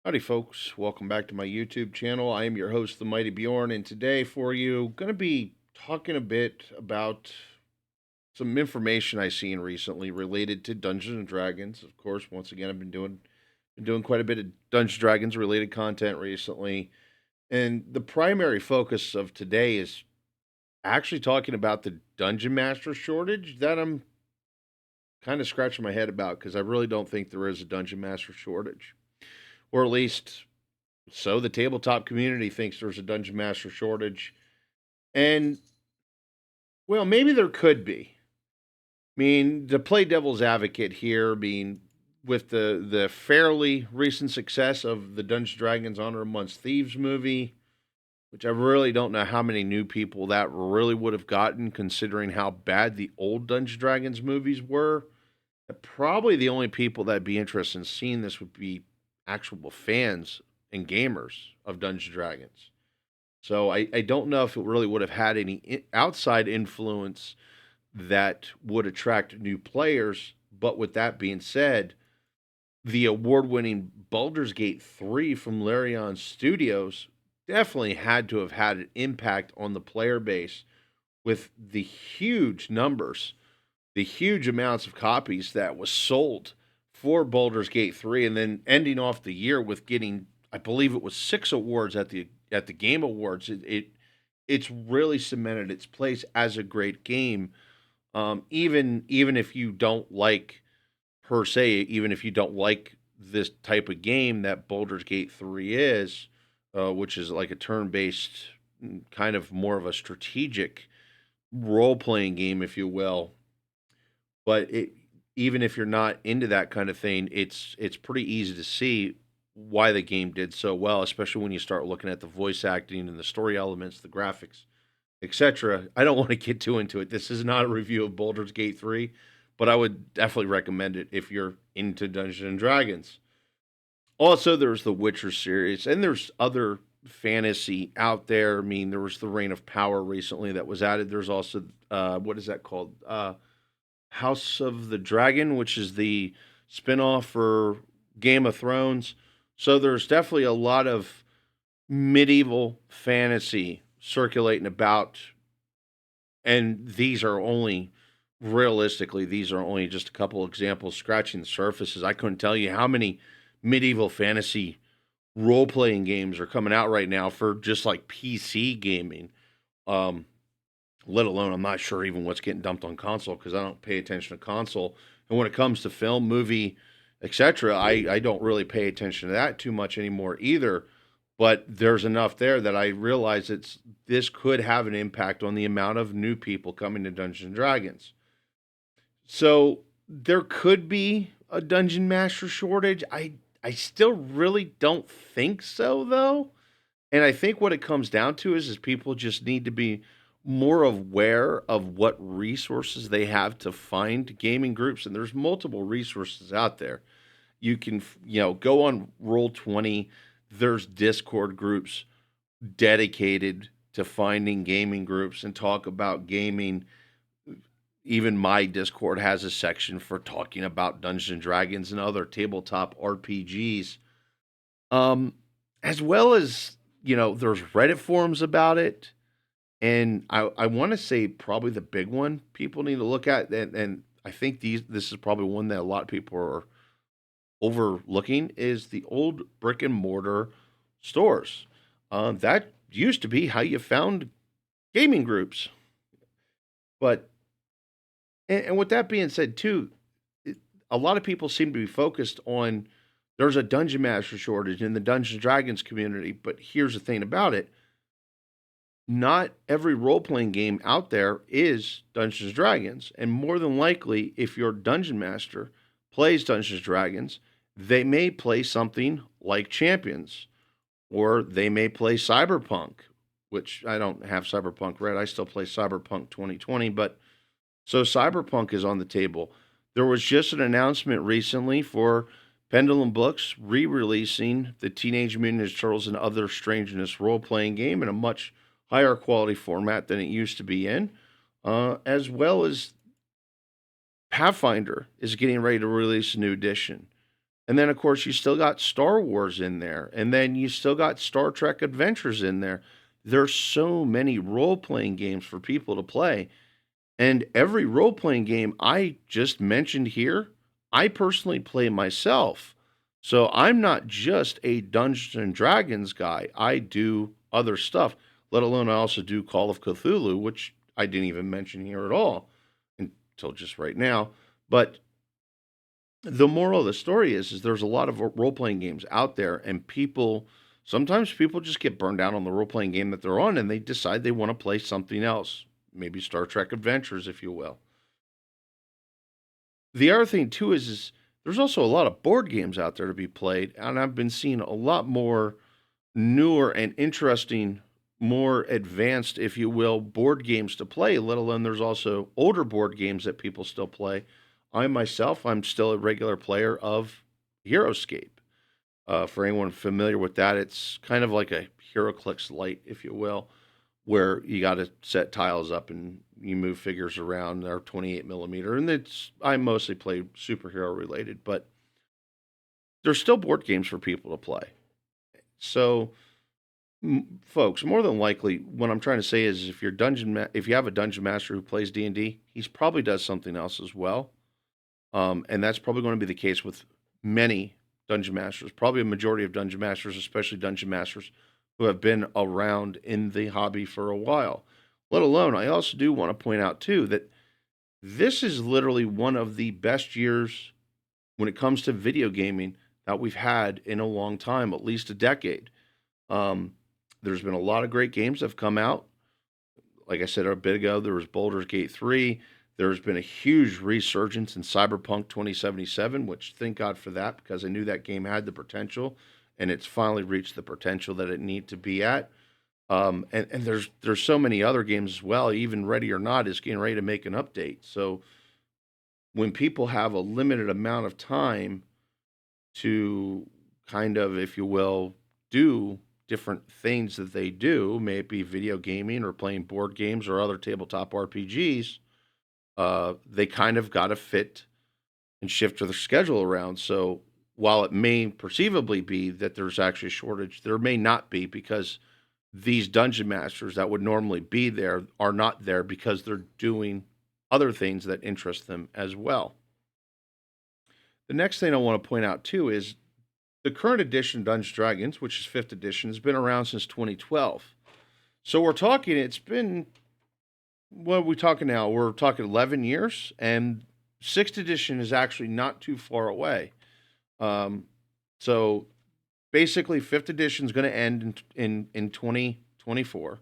Howdy, folks. Welcome back to my YouTube channel. I am your host, the Mighty Bjorn, and today for you, going to be talking a bit about some information I seen recently related to Dungeons and Dragons. Of course, once again, I've been doing quite a bit of Dungeons and Dragons related content recently, and the primary focus of today is actually talking about the Dungeon Master shortage that I'm kind of scratching my head about because I really don't think there is a Dungeon Master shortage, or at least so the tabletop community thinks there's a dungeon master shortage. And well, maybe there could be. I mean, to play devil's advocate here, being with the fairly recent success of the Dungeons Dragons Honor Amongst Thieves movie, which I really don't know how many new people that really would have gotten, considering how bad the old Dungeons Dragons movies were. Probably the only people that'd be interested in seeing this would be actual fans and gamers of Dungeons Dragons. So I don't know if it really would have had any outside influence that would attract new players. But with that being said, the award winning Baldur's Gate 3 from Larian Studios definitely had to have had an impact on the player base with the huge numbers, the huge amounts of copies that was sold for Baldur's Gate 3, and then ending off the year with getting, I believe it was 6 awards at the Game Awards. It's really cemented its place as a great game. Even if you don't like per se, even if you don't like this type of game that Baldur's Gate 3 is, which is like a turn-based, kind of more of a strategic role-playing game, if you will. But even if you're not into that kind of thing, it's pretty easy to see why the game did so well, especially when you start looking at the voice acting and the story elements, the graphics, etc. I don't want to get too into it. This is not a review of Baldur's Gate 3, but I would definitely recommend it if you're into Dungeons and Dragons. Also, there's the Witcher series, and there's other fantasy out there. I mean, there was the Reign of Power recently that was added. There's also what is that called? House of the Dragon, which is the spinoff for Game of Thrones. So there's definitely a lot of medieval fantasy circulating about, and these are only realistically, these are only just a couple examples scratching the surfaces. I couldn't tell you how many medieval fantasy role playing games are coming out right now for just like PC gaming. Um, let alone I'm not sure even what's getting dumped on console because I don't pay attention to console. And when it comes to film, movie, etc., I don't really pay attention to that too much anymore either. But there's enough there that I realize this could have an impact on the amount of new people coming to Dungeons and Dragons. So there could be a dungeon master shortage. I still really don't think so though. And I think what it comes down to is people just need to be more aware of what resources they have to find gaming groups, and there's multiple resources out there. You can, go on Roll 20. There's Discord groups dedicated to finding gaming groups and talk about gaming. Even my Discord has a section for talking about Dungeons and Dragons and other tabletop RPGs. Um, as well as, there's Reddit forums about it. And I want to say probably the big one people need to look at, and I think this is probably one that a lot of people are overlooking, is the old brick and mortar stores. That used to be how you found gaming groups. But and with that being said, too, a lot of people seem to be focused on there's a dungeon master shortage in the Dungeons and Dragons community. But here's the thing about it: not every role playing game out there is Dungeons and Dragons. And more than likely, if your dungeon master plays Dungeons and Dragons, they may play something like Champions, or they may play Cyberpunk, which I don't have Cyberpunk Red. I still play Cyberpunk 2020, but so Cyberpunk is on the table. There was just an announcement recently for Pendulum Books re-releasing the Teenage Mutant Ninja Turtles and Other Strangeness role-playing game in a much higher quality format than it used to be in, as well as Pathfinder is getting ready to release a new edition. And then, of course, you still got Star Wars in there. And then you still got Star Trek Adventures in there. There's so many role playing games for people to play. And every role playing game I just mentioned here, I personally play myself. So I'm not just a Dungeons and Dragons guy. I do other stuff, let alone I also do Call of Cthulhu, which I didn't even mention here at all until just right now. But the moral of the story is there's a lot of role playing games out there, and sometimes people just get burned out on the role playing game that they're on, and they decide they want to play something else, maybe Star Trek Adventures, if you will. The other thing too is there's also a lot of board games out there to be played, and I've been seeing a lot more newer and interesting, more advanced, if you will, board games to play, let alone there's also older board games that people still play. I myself, I'm still a regular player of HeroScape. For anyone familiar with that, it's kind of like a HeroClix Lite, if you will, where you got to set tiles up and you move figures around. They're 28 millimeter, and I mostly play superhero related, but there's still board games for people to play. So, folks, more than likely, what I'm trying to say is, if you have a dungeon master who plays D&D, he's probably does something else as well, and that's probably going to be the case with many dungeon masters. Probably a majority of dungeon masters, especially dungeon masters who have been around in the hobby for a while. Let alone, I also do want to point out too that this is literally one of the best years when it comes to video gaming that we've had in a long time, at least a decade. Um, there's been a lot of great games that have come out. Like I said a bit ago, there was Baldur's Gate 3. There's been a huge resurgence in Cyberpunk 2077, which thank God for that, because I knew that game had the potential, and it's finally reached the potential that it need to be at. And there's so many other games as well. Even Ready or Not is getting ready to make an update. So when people have a limited amount of time to kind of, if you will, do different things that they do, may it be video gaming or playing board games or other tabletop RPGs, they kind of got to fit and shift their schedule around. So while it may perceivably be that there's actually a shortage, there may not be, because these dungeon masters that would normally be there are not there because they're doing other things that interest them as well. The next thing I want to point out too is the current edition of Dungeons and Dragons, which is 5th edition, has been around since 2012. So it's been, what are we talking now? We're talking 11 years, and 6th edition is actually not too far away. Um, so basically, 5th edition is going to end in 2024,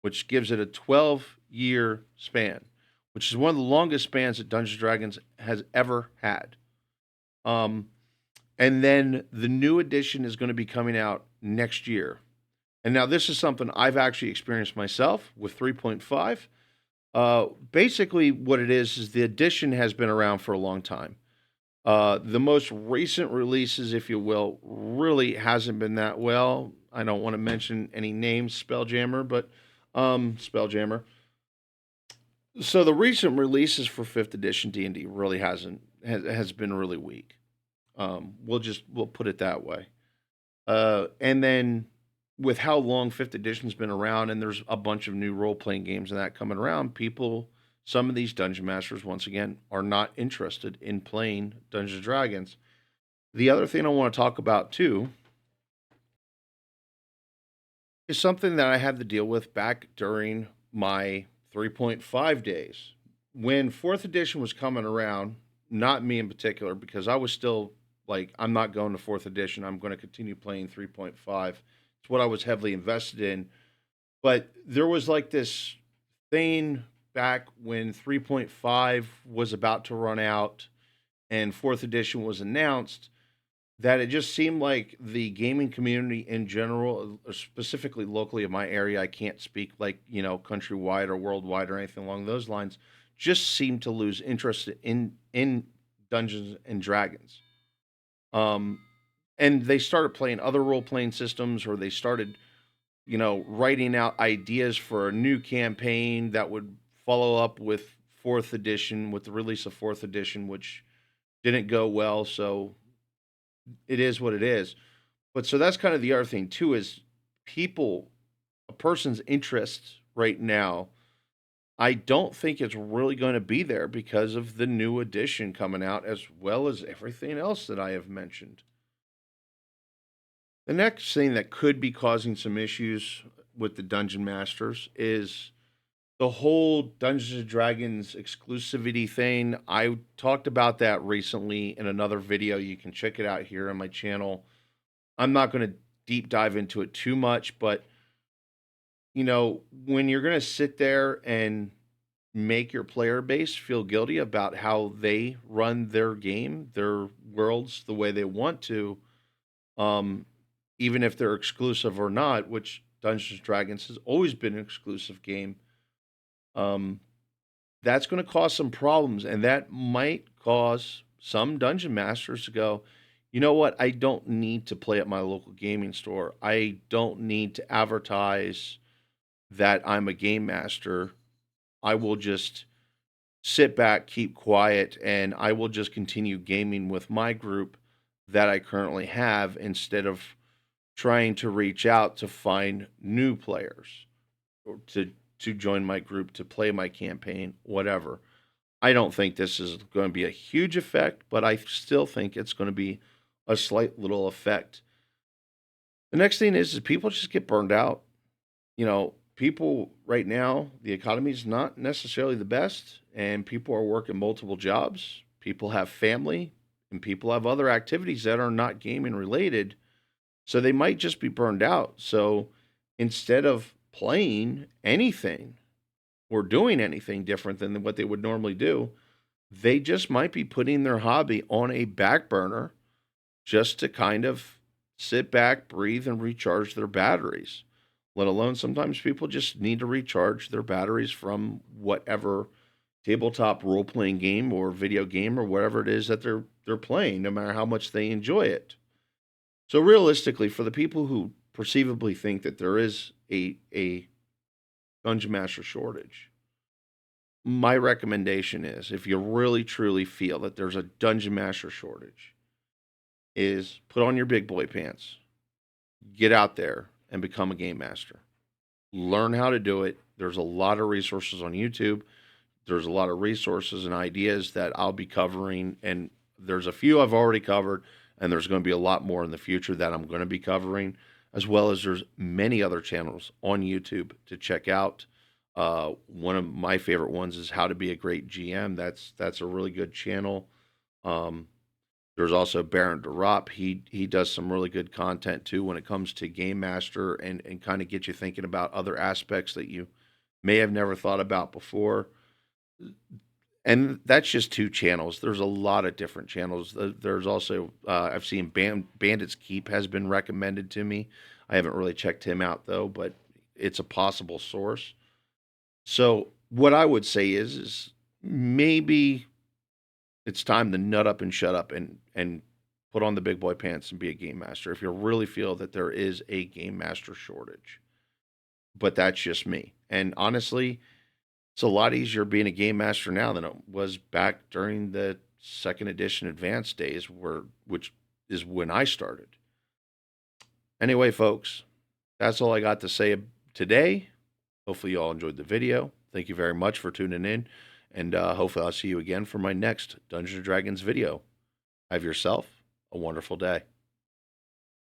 which gives it a 12-year span, which is one of the longest spans that Dungeons and Dragons has ever had. And then the new edition is going to be coming out next year. And now this is something I've actually experienced myself with 3.5. Basically, what it is the edition has been around for a long time. The most recent releases, if you will, really hasn't been that well. I don't want to mention any names, Spelljammer, but Spelljammer. So the recent releases for 5th edition D&D really has been really weak. We'll put it that way. And then with how long 5th edition's been around, and there's a bunch of new role playing games and that coming around, some of these dungeon masters, once again, are not interested in playing Dungeons and Dragons. The other thing I want to talk about too is something that I had to deal with back during my 3.5 days. When 4th edition was coming around, not me in particular, because I was still like, I'm not going to 4th edition. I'm going to continue playing 3.5. It's what I was heavily invested in. But there was like this thing back when 3.5 was about to run out and 4th edition was announced, that it just seemed like the gaming community in general, specifically locally in my area, I can't speak like, countrywide or worldwide or anything along those lines, just seemed to lose interest in Dungeons and Dragons. Um, and they started playing other role playing systems, or they started, writing out ideas for a new campaign that would follow up with 4th edition, with the release of 4th edition, which didn't go well. So it is what it is. But so that's kind of the other thing too is people, a person's interest right now, I don't think it's really going to be there because of the new edition coming out, as well as everything else that I have mentioned. The next thing that could be causing some issues with the Dungeon Masters is the whole Dungeons and Dragons exclusivity thing. I talked about that recently in another video. You can check it out here on my channel. I'm not going to deep dive into it too much, but when you're going to sit there and make your player base feel guilty about how they run their game, their worlds the way they want to, um, even if they're exclusive or not, which Dungeons and Dragons has always been an exclusive game. Um, that's going to cause some problems, and that might cause some dungeon masters to go, you know what? I don't need to play at my local gaming store. I don't need to advertise that I'm a game master. I will just sit back, keep quiet, and I will just continue gaming with my group that I currently have instead of trying to reach out to find new players or to join my group to play my campaign, whatever. I don't think this is going to be a huge effect, but I still think it's going to be a slight little effect. The next thing is people just get burned out. People right now, the economy is not necessarily the best, and people are working multiple jobs. People have family, and people have other activities that are not gaming related. So they might just be burned out. So instead of playing anything or doing anything different than what they would normally do, they just might be putting their hobby on a back burner just to kind of sit back, breathe, and recharge their batteries. Let alone sometimes people just need to recharge their batteries from whatever tabletop role playing game or video game or whatever it is that they're playing, no matter how much they enjoy it. So realistically, for the people who perceivably think that there is a dungeon master shortage, my recommendation is if you really truly feel that there's a dungeon master shortage, is put on your big boy pants, get out there and become a game master. Learn how to do it. There's a lot of resources on YouTube. There's a lot of resources and ideas that I'll be covering, and there's a few I've already covered, and there's going to be a lot more in the future that I'm going to be covering, as well as there's many other channels on YouTube to check out. One of my favorite ones is How to Be a Great GM. That's a really good channel. Um, there's also Baron DeRop. He does some really good content too when it comes to Game Master and kind of get you thinking about other aspects that you may have never thought about before. And that's just two channels. There's a lot of different channels. There's also I've seen Bandit's Keep has been recommended to me. I haven't really checked him out though, but it's a possible source. So what I would say is maybe it's time to nut up and shut up and put on the big boy pants and be a game master if you really feel that there is a game master shortage. But that's just me. And honestly, it's a lot easier being a game master now than it was back during the second edition advanced days which is when I started. Anyway, folks, that's all I got to say today. Hopefully you all enjoyed the video. Thank you very much for tuning in. And hopefully I'll see you again for my next Dungeons & Dragons video. Have yourself a wonderful day.